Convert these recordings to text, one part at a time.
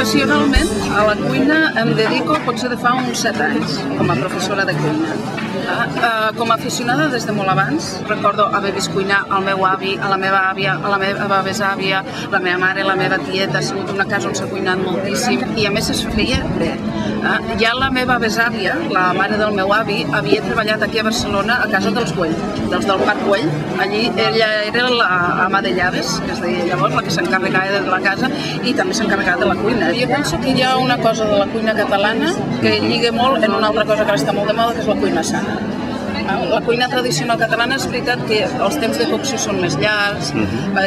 Professionalment, a la cuina em dedico potser de fa uns 7 anys, com a professora de cuina. Com a aficionada des de molt abans, recordo haver vist cuinar al meu avi, a la meva àvia, a la meva besàvia, la meva mare, la meva tieta, ha sigut una casa on s'ha cuinat moltíssim i a més es feia bé. Ja la meva besàvia, la mare del meu avi, havia treballat aquí a Barcelona a casa dels Güell, dels del Parc Güell. Allí ella era l'ama de llaves, que es deia llavors, la que s'encarregava de la casa i també s'encarregava de la cuina. Jo penso que hi ha una cosa de la cuina catalana que lliga molt en una altra cosa que ara està molt de moda, que és la cuina sana. La cuina tradicional catalana és veritat que els temps de cocció són més llargs,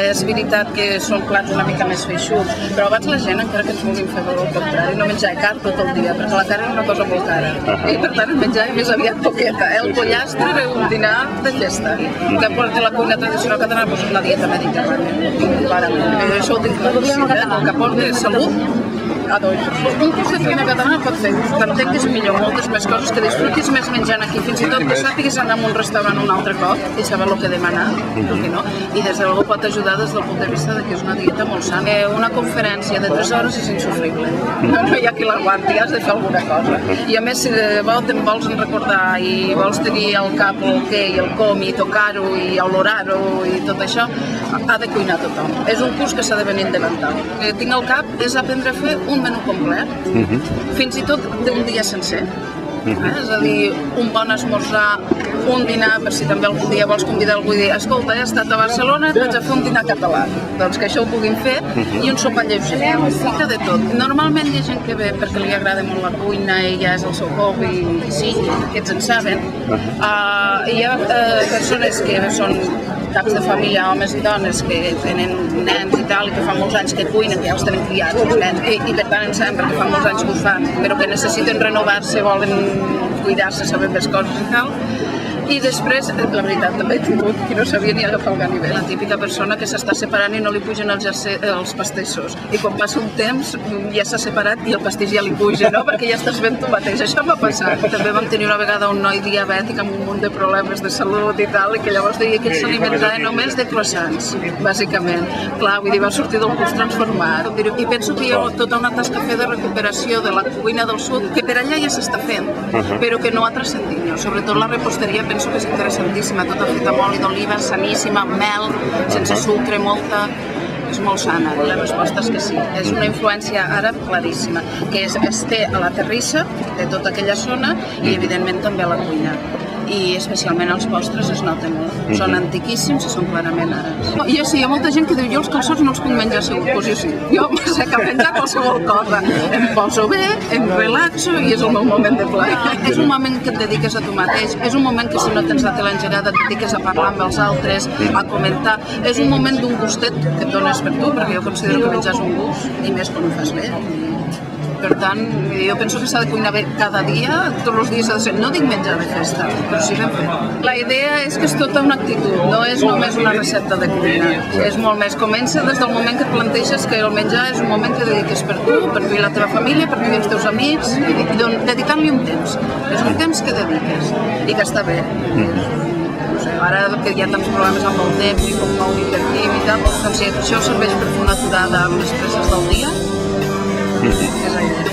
és veritat que són plats una mica més feixuts, però abans la gent, encara que ens vulguin fer veure el contrari, no menjava carn tot el dia, perquè la carn era una cosa molt cara. I per tant menjava més aviat poqueta. El pollastre era un dinar de festa. Que porta la cuina tradicional catalana és una dieta mediterrània, clarament. Això ho tinc claríssim, el que porta és salut. Un curs de cuina catalana pot fer que entenguis millor moltes més coses, que disfrutis més menjant aquí, fins i tot que sàpiguis anar a un restaurant un altre cop i saber el que demanar, el que no, i des de luego pot ajudar des del punt de vista que és una dieta molt sana. Una conferència de 3 hores és insufrible, no hi ha qui l'aguanti, has de fer alguna cosa. I a més, si te'n vols recordar i vols tenir al cap el què i el com i tocar-ho i olorar-ho i tot això, ha de cuinar tothom. És un curs que s'ha de venir indemental. El que tinc al cap és aprendre a fer un menú complet, fins i tot d'un dia sencer. És a dir, un bon esmorzar, un dinar, per si també algun dia vols convidar algú i dir escolta, he estat a Barcelona, et vaig a fer un dinar català. Doncs que això ho puguin fer, i un sopar lleuger, fica de tot. Normalment hi ha gent que ve perquè li agrada molt la cuina i ja és el seu hobby, i sí, aquests en saben. Hi ha persones que són caps de família, homes i dones, que tenen nens i tal, i que fa molts anys que cuinen, que ja els tenen criats, els nens, i per tant en saben perquè fa molts anys que ho fan, però que necessiten renovar-se, volen cuidar-se, saber més coses i tal. I després, la veritat, també he tingut qui no sabia ni agafar el ganivet. La típica persona que s'està separant i no li pugen els pastissos. I quan passa un temps ja s'ha separat i el pastís ja li puja, no? Perquè ja estàs fent tu mateix. Això m'ha passat. També vam tenir una vegada un noi diabètic amb un munt de problemes de salut i tal, i que llavors deia que ell s'alimentava només de croissants, bàsicament. Clar, vull dir, va sortir del curs transformat. I penso que hi ha tota una tasca a fer de recuperació de la cuina del sud, que per allà ja s'està fent, però que no ha transcendit. Sobretot la reposteria penso que és interessantíssima, tota feta amb oli d'oliva, saníssima, mel, sense sucre, molta... És molt sana, i la resposta és que sí. És una influència àrab claríssima, que es té a la terrissa de tota aquella zona i evidentment també a la cuina. I especialment els postres es nota molt. Són antiquíssims i són clarament àrabs. I sí, hi ha molta gent que diu jo els calçots no els puc menjar segur. Doncs jo sí. Jo sé que menjar qualsevol cosa. Em poso bé, em relaxo i és el meu moment de plaer. És un moment que et dediques a tu mateix. És un moment que si no tens la tele engegada et dediques a parlar amb els altres, a comentar. És un moment d'un gustet que et dones per tu, perquè jo considero que menjar és un gust, i més quan ho fas bé. Per tant, jo penso que s'ha de cuinar bé cada dia, tots els dies s'ha de ser, no dic menjar de festa, però sí ben fet. La idea és que és tota una actitud, no és només una recepta de cuina, és molt més. Comença des del moment que et planteges que el menjar és un moment que dediques per tu, per tu i la teva família, per tu i els teus amics, i dedicant-li un temps. És un temps que dediques i que està bé. Ara que hi ha tants problemes amb el temps i com no ho invertim i tal, doncs si això serveix per fer una aturada amb les presses del dia, és la idea.